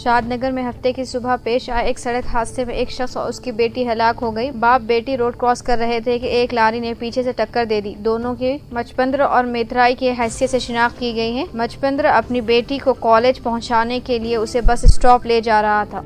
شاد نگر میں ہفتے کی صبح پیش آئے ایک سڑک حادثے میں ایک شخص اور اس کی بیٹی ہلاک ہو گئی۔ باپ بیٹی روڈ کراس کر رہے تھے کہ ایک لاری نے پیچھے سے ٹکر دے دی۔ دونوں کی مچپندر اور میترائی کی حیثیت سے شناخت کی گئی ہے۔ مچپندر اپنی بیٹی کو کالج پہنچانے کے لیے اسے بس اسٹاپ لے جا رہا تھا۔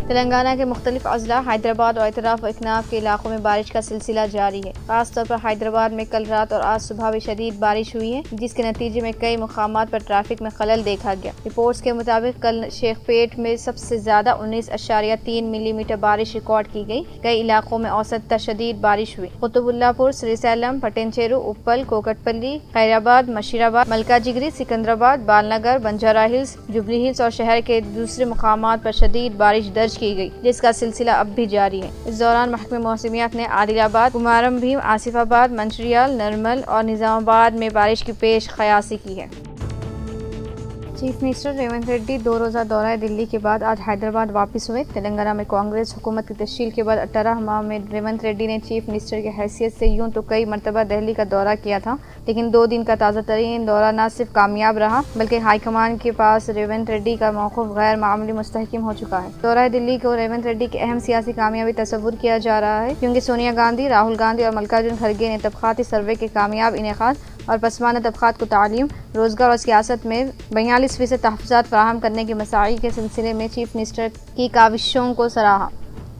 تلنگانہ کے مختلف اضلاع حیدرآباد اور اطراف و اکناف کے علاقوں میں بارش کا سلسلہ جاری ہے۔ خاص طور پر حیدرآباد میں کل رات اور آج صبح بھی شدید بارش ہوئی ہے، جس کے نتیجے میں کئی مقامات پر ٹریفک میں خلل دیکھا گیا۔ رپورٹس کے مطابق کل شیخ پیٹ میں سب سے زیادہ 19.3 ملی میٹر بارش ریکارڈ کی گئی۔ کئی علاقوں میں اوسط شدید بارش ہوئی۔ قطب اللہ پور، سری Salem, پٹنچیرو، Uppal, Kukatpally, Khairabad, Musheerabad, Malkajgiri, Secunderabad, Balanagar, Banjara Hills, Jubilee Hills اور شہر کے دوسرے مقامات پر شدید بارش درج کی گئی، جس کا سلسلہ اب بھی جاری ہے۔ اس دوران محکمہ موسمیات نے عادل آباد، کمارم بھیم، آصف آباد، منچریال، نرمل اور نظام آباد میں بارش کی پیش خیاسی کی ہے۔ چیف منسٹر ریونت ریڈی 2 روزہ دورہ دلی کے بعد آج حیدرآباد واپس ہوئے۔ تلنگانہ میں کانگریس حکومت کی تشکیل کے بعد 18 ماہ میں ریونت ریڈی نے چیف منسٹر کی حیثیت سے یوں تو کئی مرتبہ دہلی کا دورہ کیا تھا، لیکن 2 دن کا تازہ ترین دورہ نہ صرف کامیاب رہا بلکہ ہائی کمان کے پاس ریونت ریڈی کا موقف غیر معمولی مستحکم ہو چکا ہے۔ دورہ دلی کو ریونت ریڈی کی اہم سیاسی کامیابی تصور کیا جا رہا ہے، کیونکہ سونیا گاندھی، راہل گاندھی اور ملکاجن کھڑگے نے طبقاتی سروے کے کامیاب انعقاد اور پسماندہ طبقات کو تعلیم، روزگار اور سیاست میں 42% تحفظات فراہم کرنے کے مساعی کے سلسلے میں چیف منسٹر کی کاوشوں کو سراہا۔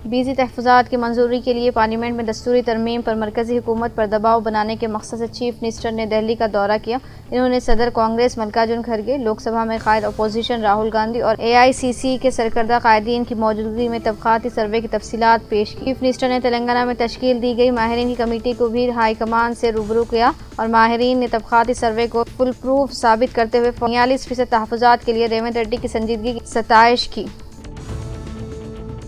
20 تحفظات کی منظوری کے لیے پارلیمنٹ میں دستوری ترمیم پر مرکزی حکومت پر دباؤ بنانے کے مقصد سے چیف منسٹر نے دہلی کا دورہ کیا۔ انہوں نے صدر کانگریس ملکاجن کھڑگے، لوک سبھا میں قائد اپوزیشن راہل گاندھی اور AICC کے سرکردہ قائدین کی موجودگی میں طبقاتی سروے کی تفصیلات پیش کی۔ چیف منسٹر نے تلنگانہ میں تشکیل دی گئی ماہرین کی کمیٹی کو بھی ہائی کمان سے روبرو کیا اور ماہرین نے طبقاتی سروے کو فل پروف ثابت کرتے ہوئے 42% تحفظات کے لیے ریونت ریڈی کی سنجیدگی کی ستائش کی۔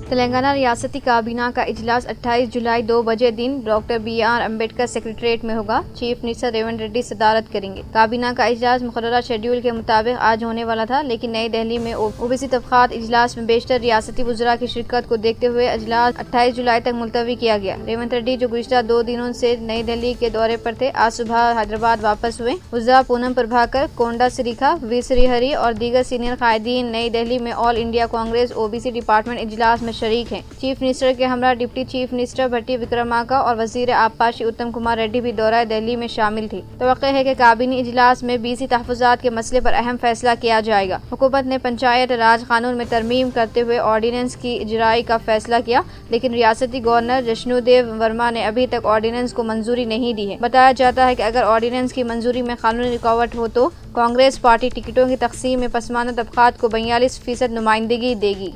تلنگانہ ریاستی کابینہ کا اجلاس 28 جولائی 2 بجے دن ڈاکٹر BR امبیڈکر سیکریٹریٹ میں ہوگا۔ چیف منسٹر ریونت ریڈی صدارت کریں گے۔ کابینہ کا اجلاس مقررہ شیڈول کے مطابق آج ہونے والا تھا، لیکن نئی دہلی میں OBC طبقات اجلاس میں بیشتر ریاستی وزراء کی شرکت کو دیکھتے ہوئے اجلاس 28 جولائی تک ملتوی کیا گیا۔ ریونت ریڈی جو گزشتہ 2 دنوں سے نئی دہلی کے دورے پر تھے، آج صبح حیدرآباد واپس ہوئے۔ وزراء پونم پربھاکر، کونڈا سریکھا، وی سری ہری اور دیگر سینئر قائدین نئی دہلی میں آل انڈیا کانگریس OBC ڈپارٹمنٹ اجلاس میں شریک ہیں۔ چیف منسٹر کے ہمراہ ڈپٹی چیف منسٹر بھٹی وکرمارکا اور وزیر آبپاشی اتم کمار ریڈی بھی دورہ دہلی میں شامل تھی۔ توقع ہے کہ کابینی اجلاس میں BC تحفظات کے مسئلے پر اہم فیصلہ کیا جائے گا۔ حکومت نے پنچایت راج قانون میں ترمیم کرتے ہوئے آرڈیننس کی اجرائی کا فیصلہ کیا، لیکن ریاستی گورنر جشنو دیو ورما نے ابھی تک آرڈیننس کو منظوری نہیں دی ہے۔ بتایا جاتا ہے کہ اگر آرڈیننس کی منظوری میں قانونی رکاوٹ ہو تو کانگریس پارٹی ٹکٹوں کی تقسیم میں پسماندہ طبقات کو 42% نمائندگی دے گی۔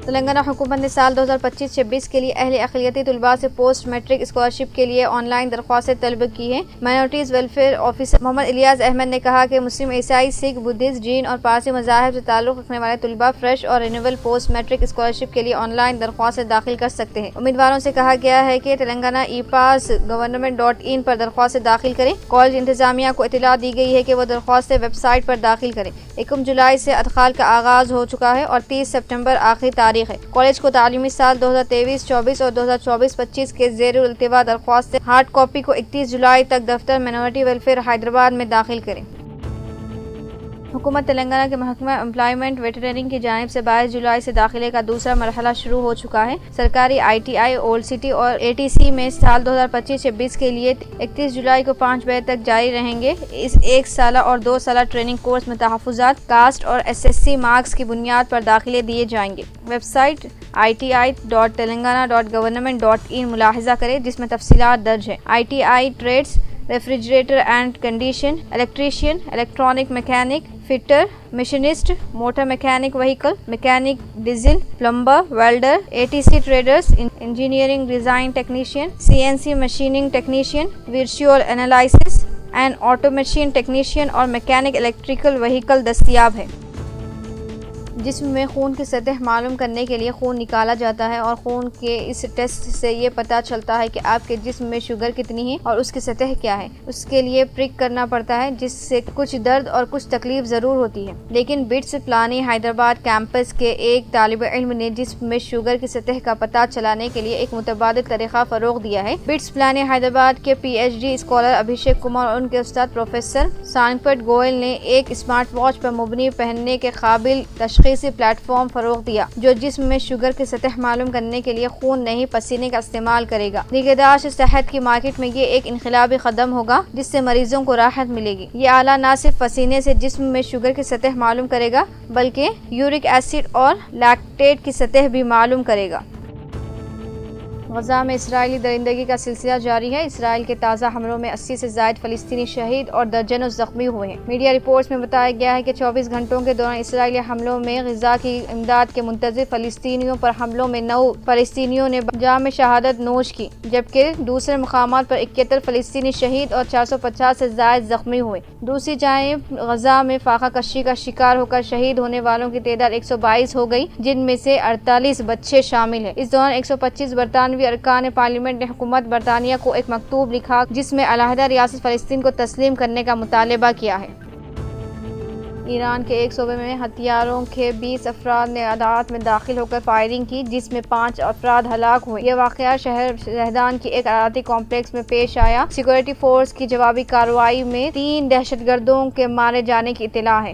تلنگانہ حکومت نے سال 2025-26 کے لیے اہل اقلیتی طلباء سے پوسٹ میٹرک اسکالرشپ کے لیے آن لائن درخواستیں طلب کی ہیں۔ مائنورٹیز ویلفیئر آفیسر محمد الیاس احمد نے کہا کہ مسلم، عیسائی، سکھ، بدھسٹ، جین اور پارسی مذاہب سے تعلق رکھنے والے طلباء فریش اور رینیول پوسٹ میٹرک اسکالرشپ کے لیے آن لائن درخواستیں داخل کر سکتے ہیں۔ امیدواروں سے کہا گیا ہے کہ تلنگانہ ePass.government.in پر درخواستیں داخل کریں۔ کالج انتظامیہ کو اطلاع دی گئی ہے کہ وہ درخواستیں ویب سائٹ پر داخل کریں۔ 1 جولائی سے ادخال کا آغاز ہو چکا ہے اور 30 ستمبر آخری تاریخ ہے۔ کالج کو تعلیمی سال 2023-24 اور 2024-25 کے زیر التوا درخواستیں ہارڈ کاپی کو 31 جولائی تک دفتر مائنورٹی ویلفیئر حیدرآباد میں داخل کریں۔ حکومت تلنگانہ کے محکمہ امپلائمنٹ و ٹریننگ کی جانب سے 22 جولائی سے داخلے کا دوسرا مرحلہ شروع ہو چکا ہے۔ سرکاری ITI، اولڈ سٹی اور ATC میں سال 2025-26 کے لیے 31 جولائی کو 5 بجے تک جاری رہیں گے۔ اس 1 سالہ اور 2 سالہ ٹریننگ کورس میں تحفظات، کاسٹ اور SSC مارکس کی بنیاد پر داخلے دیے جائیں گے۔ ویب سائٹ iti.telangana.government.in ملاحظہ کریں، جس میں تفصیلات درج ہیں۔ ITI trades: refrigerator and condition, electrician, electronic mechanic, fitter, machinist, motor mechanic vehicle, mechanic diesel, plumber, welder. ATC traders: engineering design technician, CNC machining technician, virtual analysis and automation technician اور mechanic electrical vehicle دستیاب ہے۔ جسم میں خون کی سطح معلوم کرنے کے لیے خون نکالا جاتا ہے اور خون کے اس ٹیسٹ سے یہ پتہ چلتا ہے کہ آپ کے جسم میں شوگر کتنی ہے اور اس کی سطح کیا ہے۔ اس کے لیے پرک کرنا پڑتا ہے جس سے کچھ درد اور کچھ تکلیف ضرور ہوتی ہے، لیکن بٹس پلانی حیدرآباد کیمپس کے ایک طالب علم نے جسم میں شوگر کی سطح کا پتہ چلانے کے لیے ایک متبادل طریقہ فروغ دیا ہے۔ بٹس پلانی حیدرآباد کے P H D scholar Abhishek Kumar اور ان کے استاد پروفیسر سانکپت گوئل نے ایک اسمارٹ واچ پر مبنی پہننے کے قابل تشخیصی پلیٹ فارم فروغ دیا جو جسم میں شوگر کی سطح معلوم کرنے کے لیے خون نہیں پسینے کا استعمال کرے گا۔ نگہداشت صحت کی مارکیٹ میں یہ ایک انقلابی قدم ہوگا جس سے مریضوں کو راحت ملے گی۔ یہ آلہ نہ صرف پسینے سے جسم میں شوگر کی سطح معلوم کرے گا بلکہ یورک ایسڈ اور لیکٹیٹ کی سطح بھی معلوم کرے گا۔ غزہ میں اسرائیلی درندگی کا سلسلہ جاری ہے۔ اسرائیل کے تازہ حملوں میں 80 سے زائد فلسطینی شہید اور درجنوں زخمی ہوئے ہیں۔ میڈیا رپورٹس میں بتایا گیا ہے کہ 24 گھنٹوں کے دوران اسرائیلی حملوں میں غزہ کی امداد کے منتظر فلسطینیوں پر حملوں میں 9 فلسطینیوں نے جام شہادت نوش کی، جبکہ دوسرے مقامات پر 71 فلسطینی شہید اور 450 سے زائد زخمی ہوئے۔ دوسری جانب غزہ میں فاقہ کشی کا شکار ہو کر شہید ہونے والوں کی تعداد 122 ہو گئی، جن میں سے 48 بچے شامل ہیں۔ اس دوران 125 برطانوی ارکان پارلیمنٹ نے حکومت برطانیہ کو ایک مکتوب لکھا جس میں علیحدہ ریاست فلسطین کو تسلیم کرنے کا مطالبہ کیا ہے۔ ایران کے ایک صوبے میں ہتھیاروں کے 20 افراد نے عدالت میں داخل ہو کر فائرنگ کی جس میں 5 افراد ہلاک ہوئے۔ یہ واقعہ شہر زہدان کے ایک عدالتی کمپلیکس میں پیش آیا۔ سیکورٹی فورس کی جوابی کارروائی میں 3 دہشت گردوں کے مارے جانے کی اطلاع ہے۔